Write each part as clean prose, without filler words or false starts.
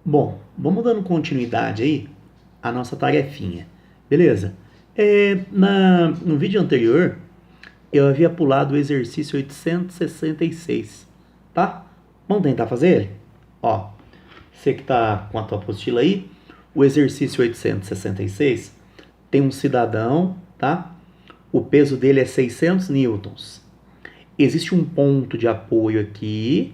Bom, vamos dando continuidade aí à nossa tarefinha, beleza? No vídeo anterior, eu havia pulado o exercício 866, tá? Vamos tentar fazer ele? Ó, você que tá com a tua apostila aí, o exercício 866 tem um cidadão, tá? O peso dele é 600 newtons. Existe um ponto de apoio aqui.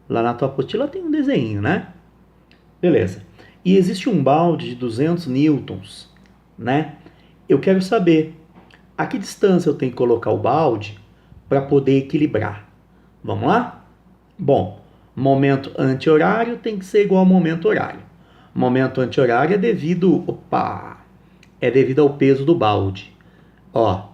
Lá na tua apostila tem um desenho, né? Beleza. E existe um balde de 200 newtons, né? Eu quero saber a que distância eu tenho que colocar o balde para poder equilibrar. Vamos lá? Bom, momento anti-horário tem que ser igual ao momento horário. Momento anti-horário é devido ao peso do balde. Ó,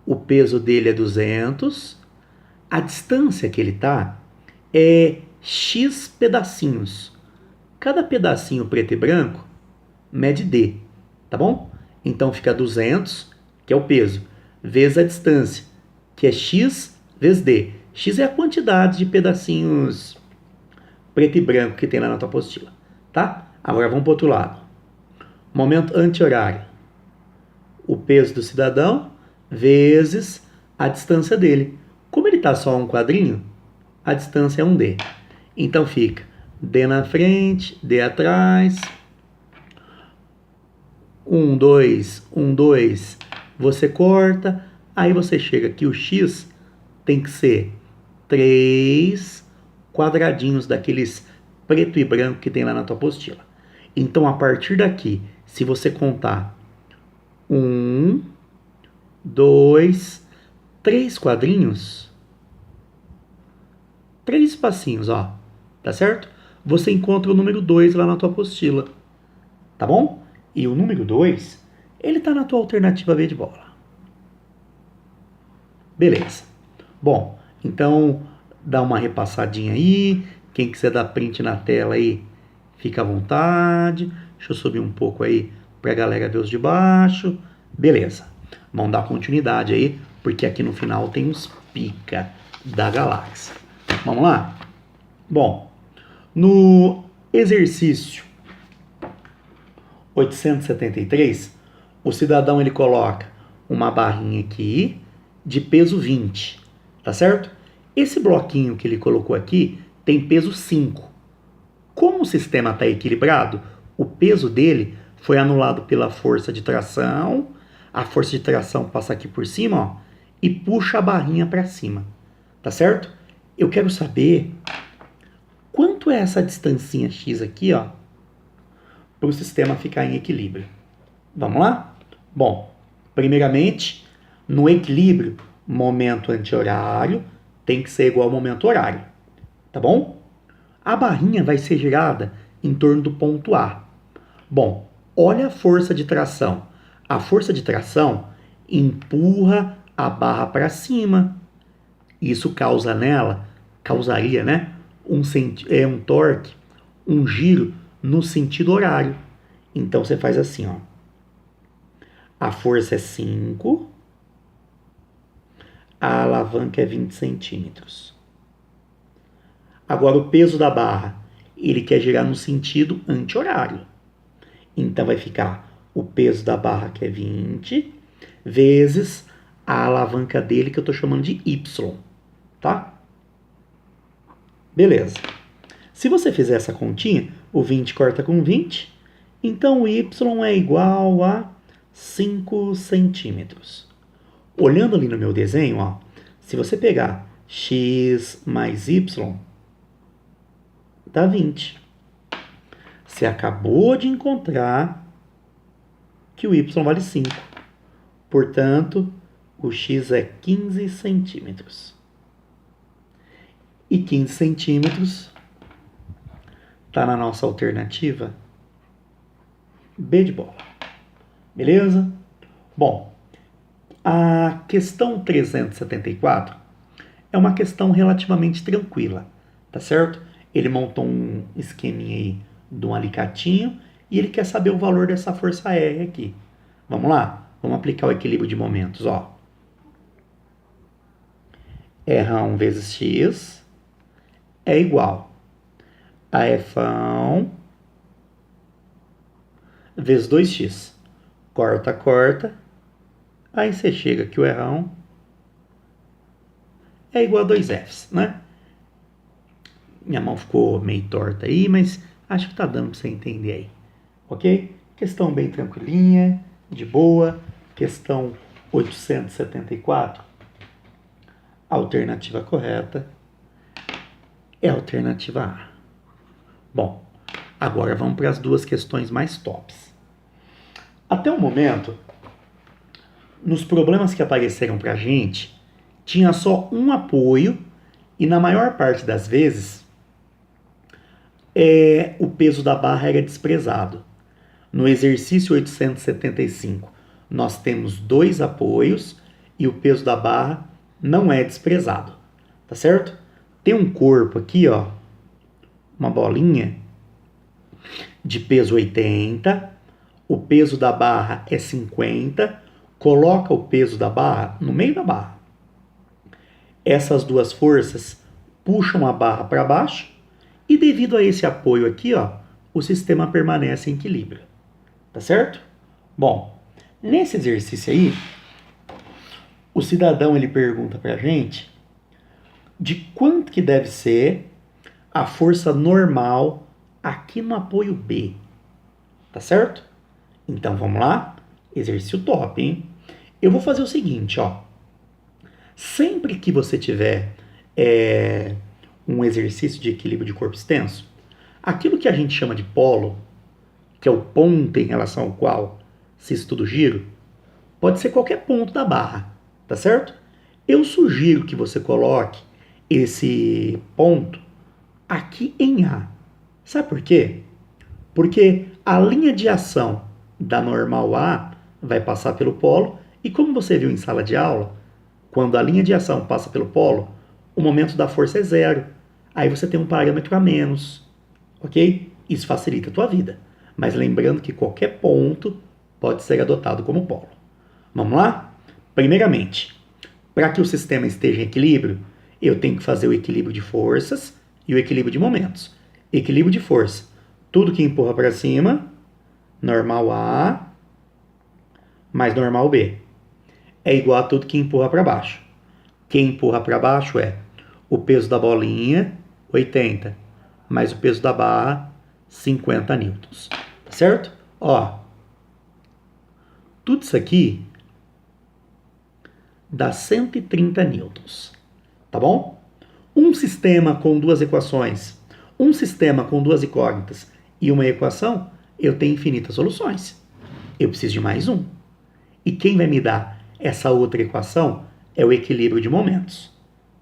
o peso dele é 200, a distância que ele tá é X pedacinhos. Cada pedacinho preto e branco mede D, tá bom? Então fica 200, que é o peso, vezes a distância, que é X vezes D. X é a quantidade de pedacinhos preto e branco que tem lá na tua apostila, tá? Agora vamos para o outro lado. Momento anti-horário. O peso do cidadão vezes a distância dele. Como ele está só um quadrinho, a distância é 1D. Então fica D na frente, D atrás. 1, 2, 1, 2. Você corta. Aí você chega que o X tem que ser 3 quadradinhos daqueles preto e branco que tem lá na tua apostila. Então, a partir daqui, se você contar 1, 2, 3 quadrinhos, 3 espacinhos, ó, tá certo? Você encontra o número 2 lá na tua apostila, tá bom? E o número 2, ele tá na tua alternativa B de bola. Beleza. Bom, então dá uma repassadinha aí. Quem quiser dar print na tela aí, fica à vontade. Deixa eu subir um pouco aí pra galera ver os de baixo. Beleza. Vamos dar continuidade aí, porque aqui no final tem uns pica da galáxia. Vamos lá? Bom, no exercício 873, o cidadão ele coloca uma barrinha aqui de peso 20, tá certo? Esse bloquinho que ele colocou aqui tem peso 5. Como o sistema está equilibrado, o peso dele foi anulado pela força de tração. A força de tração passa aqui por cima, ó, e puxa a barrinha para cima, tá certo? Eu quero saber quanto é essa distancinha X aqui, ó, para o sistema ficar em equilíbrio. Vamos lá? Bom, primeiramente, no equilíbrio, momento anti-horário tem que ser igual ao momento horário, tá bom? A barrinha vai ser girada em torno do ponto A. Bom, olha a força de tração. A força de tração empurra a barra para cima. Isso causaria, né, um torque, um giro no sentido horário. Então você faz assim, ó. A força é 5, a alavanca é 20 centímetros. Agora o peso da barra, ele quer girar no sentido anti-horário. Então vai ficar o peso da barra, que é 20, vezes a alavanca dele, que eu estou chamando de Y, tá? Beleza. Se você fizer essa continha, o 20 corta com 20, então o Y é igual a 5 centímetros. Olhando ali no meu desenho, ó, se você pegar x mais y, dá 20. Você acabou de encontrar que o y vale 5. Portanto, o x é 15 centímetros. E 15 centímetros está na nossa alternativa B de bola. Beleza? Bom, a questão 374 é uma questão relativamente tranquila, tá certo? Ele montou um esqueminha aí de um alicatinho e ele quer saber o valor dessa força R aqui. Vamos lá? Vamos aplicar o equilíbrio de momentos, ó. R1 vezes X é igual AFão vezes 2x. Corta, corta. Aí você chega que o Rão é igual a 2Fs, né? Minha mão ficou meio torta aí, mas acho que tá dando pra você entender aí. Ok? Questão bem tranquilinha, de boa. Questão 874. A alternativa correta é a alternativa A. Bom, agora vamos para as duas questões mais tops. Até o momento, nos problemas que apareceram para a gente, tinha só um apoio e na maior parte das vezes o peso da barra era desprezado. No exercício 875, nós temos 2 apoios e o peso da barra não é desprezado, tá certo? Tem um corpo aqui, ó, uma bolinha de peso 80, o peso da barra é 50, coloca o peso da barra no meio da barra. Essas duas forças puxam a barra para baixo e devido a esse apoio aqui, ó, o sistema permanece em equilíbrio. Tá certo? Bom, nesse exercício aí, o cidadão ele pergunta pra gente de quanto que deve ser a força normal aqui no apoio B. Tá certo? Então vamos lá? Exercício top, hein? Eu vou fazer o seguinte, ó. Sempre que você tiver um exercício de equilíbrio de corpo extenso, aquilo que a gente chama de polo, que é o ponto em relação ao qual se estuda o giro, pode ser qualquer ponto da barra, tá certo? Eu sugiro que você coloque esse ponto aqui em A. Sabe por quê? Porque a linha de ação da normal A vai passar pelo polo e como você viu em sala de aula, quando a linha de ação passa pelo polo, o momento da força é 0. Aí você tem um parâmetro a menos, ok? Isso facilita a tua vida. Mas lembrando que qualquer ponto pode ser adotado como polo. Vamos lá? Primeiramente, para que o sistema esteja em equilíbrio, eu tenho que fazer o equilíbrio de forças e o equilíbrio de momentos. Equilíbrio de força. Tudo que empurra para cima, normal A mais normal B, é igual a tudo que empurra para baixo. Quem empurra para baixo é o peso da bolinha, 80, mais o peso da barra, 50 newtons. Tá certo? Ó, tudo isso aqui dá 130 newtons. Tá bom? Um sistema com duas equações, um sistema com duas incógnitas e uma equação, eu tenho infinitas soluções. Eu preciso de mais um. E quem vai me dar essa outra equação é o equilíbrio de momentos.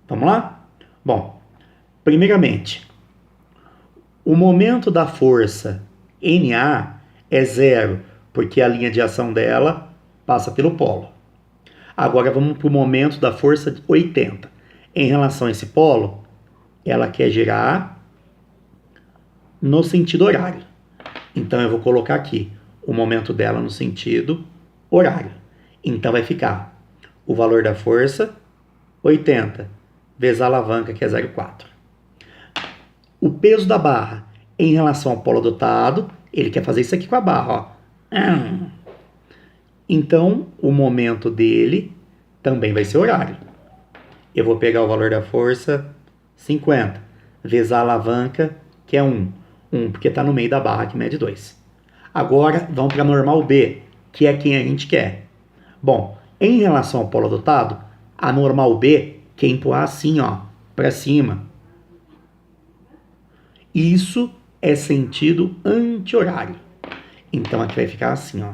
Vamos lá? Bom, primeiramente, o momento da força NA é 0, porque a linha de ação dela passa pelo polo. Agora vamos para o momento da força 80. Em relação a esse polo, ela quer girar no sentido horário. Então eu vou colocar aqui o momento dela no sentido horário. Então vai ficar o valor da força, 80, vezes a alavanca, que é 0,4. O peso da barra em relação ao polo adotado, ele quer fazer isso aqui com a barra, ó. Então, o momento dele também vai ser horário. Eu vou pegar o valor da força, 50, vezes a alavanca, que é 1. 1, porque está no meio da barra, que mede 2. Agora, vamos para a normal B, que é quem a gente quer. Bom, em relação ao polo adotado, a normal B quer empurrar assim, ó, para cima. Isso é sentido anti-horário. Então, aqui vai ficar assim, ó.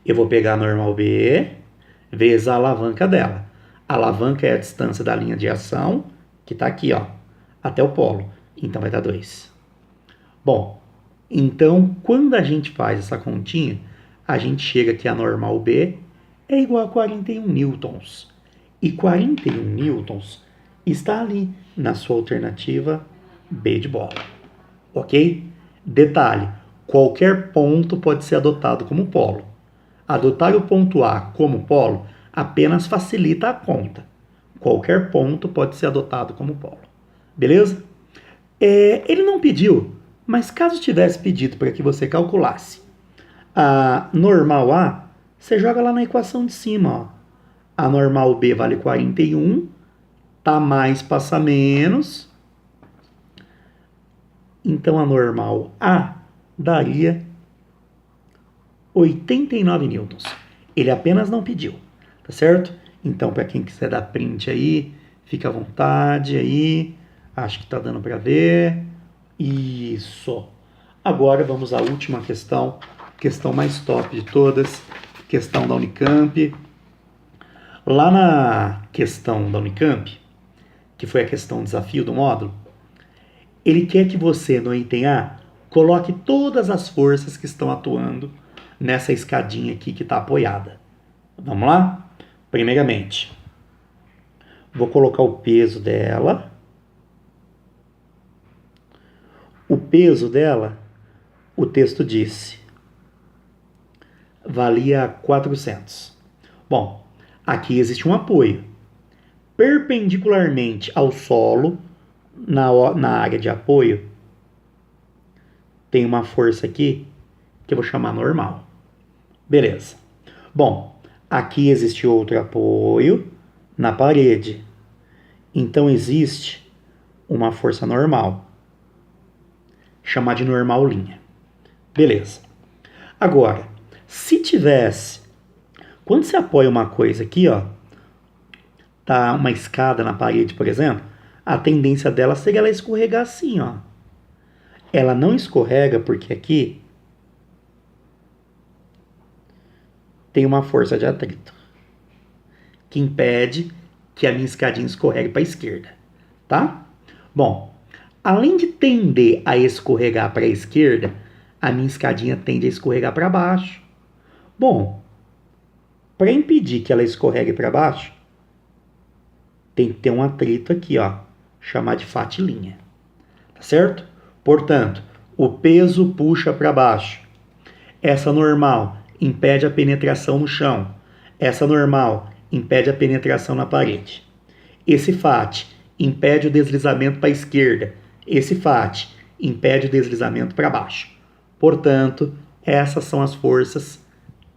Eu vou pegar a normal B vezes a alavanca dela. A alavanca é a distância da linha de ação, que está aqui, ó, até o polo. Então, vai dar 2. Bom, então, quando a gente faz essa continha, a gente chega que a normal B é igual a 41 newtons. E 41 newtons está ali na sua alternativa B de bola. Ok? Detalhe, qualquer ponto pode ser adotado como polo. Adotar o ponto A como polo apenas facilita a conta. Qualquer ponto pode ser adotado como polo. Beleza? Ele não pediu, mas caso tivesse pedido para que você calculasse a normal A, você joga lá na equação de cima, ó. A normal B vale 41, tá mais, passa menos. Então a normal A daria 89 newtons. Ele apenas não pediu, tá certo? Então, para quem quiser dar print aí, fica à vontade aí. Acho que tá dando para ver. Isso. Agora vamos à última questão mais top de todas, questão da Unicamp. Lá na questão da Unicamp, que foi a questão desafio do módulo, ele quer que você, no item A, coloque todas as forças que estão atuando nessa escadinha aqui que está apoiada. Vamos lá? Primeiramente, vou colocar o peso dela. O peso dela, o texto disse, valia 400. Bom, aqui existe um apoio. Perpendicularmente ao solo, na área de apoio, tem uma força aqui que eu vou chamar normal. Beleza. Bom, aqui existe outro apoio na parede. Então existe uma força normal, chamar de normal linha. Beleza. Agora, se tivesse, quando você apoia uma coisa aqui, ó, tá uma escada na parede, por exemplo, a tendência dela seria ela escorregar assim, ó. Ela não escorrega porque aqui tem uma força de atrito que impede que a minha escadinha escorregue para a esquerda, tá? Bom, além de tender a escorregar para a esquerda, a minha escadinha tende a escorregar para baixo. Bom, para impedir que ela escorregue para baixo, tem que ter um atrito aqui, ó, chamar de fatilinha, tá certo? Portanto, o peso puxa para baixo. Essa normal impede a penetração no chão. Essa normal impede a penetração na parede. Esse fat impede o deslizamento para a esquerda. Esse fat impede o deslizamento para baixo. Portanto, essas são as forças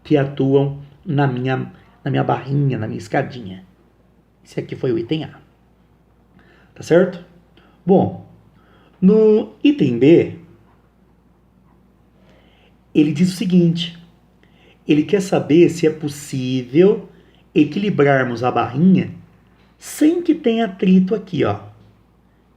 que atuam na minha barrinha, na minha escadinha. Esse aqui foi o item A. Tá certo? Bom, no item B, ele diz o seguinte: ele quer saber se é possível equilibrarmos a barrinha sem que tenha atrito aqui, ó.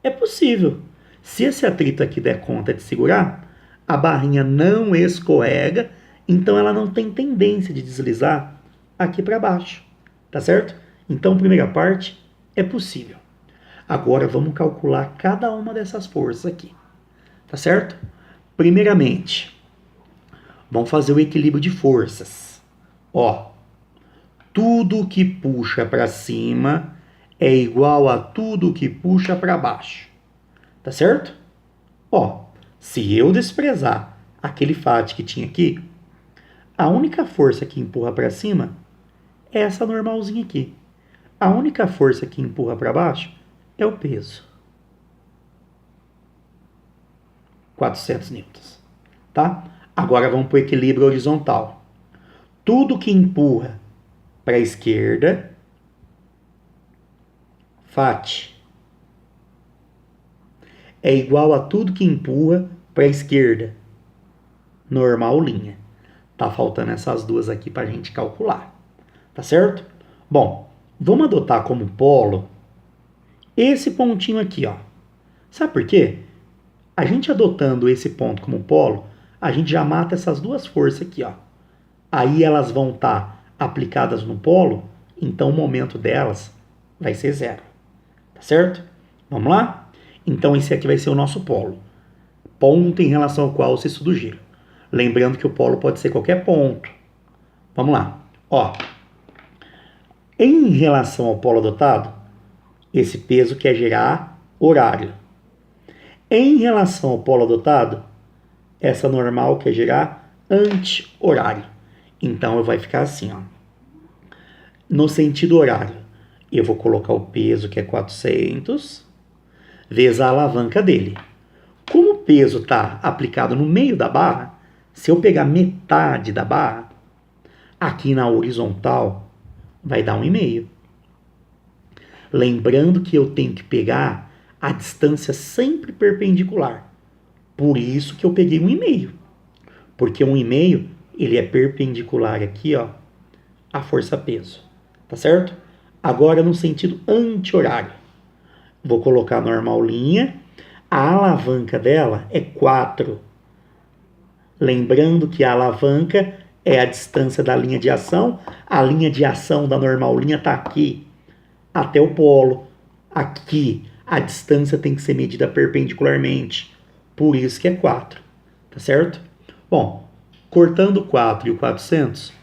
É possível. Se esse atrito aqui der conta de segurar, a barrinha não escorrega, então ela não tem tendência de deslizar aqui para baixo, tá certo? Então, primeira parte, é possível. Agora vamos calcular cada uma dessas forças aqui, tá certo? Primeiramente, vamos fazer o equilíbrio de forças. Ó, tudo que puxa para cima é igual a tudo que puxa para baixo, tá certo? Ó, se eu desprezar aquele fat que tinha aqui, a única força que empurra para cima é essa normalzinha aqui. A única força que empurra para baixo é o peso. 400 newtons, tá? Agora vamos para o equilíbrio horizontal. Tudo que empurra para a esquerda, fat, é igual a tudo que empurra para a esquerda, normal linha. Tá faltando essas duas aqui para a gente calcular, tá certo? Bom, vamos adotar como polo esse pontinho aqui, ó. Sabe por quê? A gente adotando esse ponto como polo, a gente já mata essas duas forças aqui, ó. Aí elas vão estar aplicadas no polo, então o momento delas vai ser zero, tá certo? Vamos lá? Então esse aqui vai ser o nosso polo. Ponto em relação ao qual se estuda o giro. Lembrando que o polo pode ser qualquer ponto. Vamos lá. Ó, em relação ao polo adotado, esse peso quer gerar horário. Em relação ao polo adotado, essa normal quer gerar anti-horário. Então vai ficar assim, ó. No sentido horário, eu vou colocar o peso, que é 400, vezes a alavanca dele. peso está aplicado no meio da barra, se eu pegar metade da barra, aqui na horizontal vai dar 1,5. Lembrando que eu tenho que pegar a distância sempre perpendicular. Por isso que eu peguei 1,5. Porque 1,5 ele é perpendicular aqui, ó, à força-peso. Tá certo? Agora no sentido anti-horário. Vou colocar a normal linha. A alavanca dela é 4. Lembrando que a alavanca é a distância da linha de ação. A linha de ação da normal linha está aqui, até o polo. Aqui, a distância tem que ser medida perpendicularmente. Por isso que é 4. Tá certo? Bom, cortando o 4 e o 400,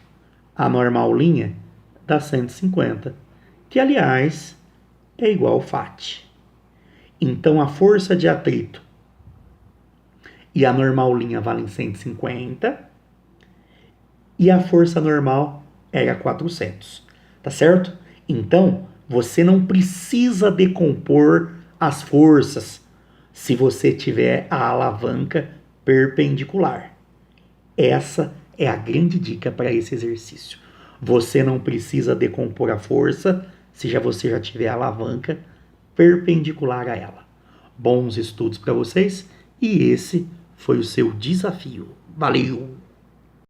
a normal linha dá 150. Que, aliás, é igual ao FAT. Então, a força de atrito e a normal linha valem 150 e a força normal era 400, tá certo? Então, você não precisa decompor as forças se você tiver a alavanca perpendicular. Essa é a grande dica para esse exercício. Você não precisa decompor a força se você já tiver a alavanca perpendicular a ela. Bons estudos para vocês e esse foi o seu desafio. Valeu!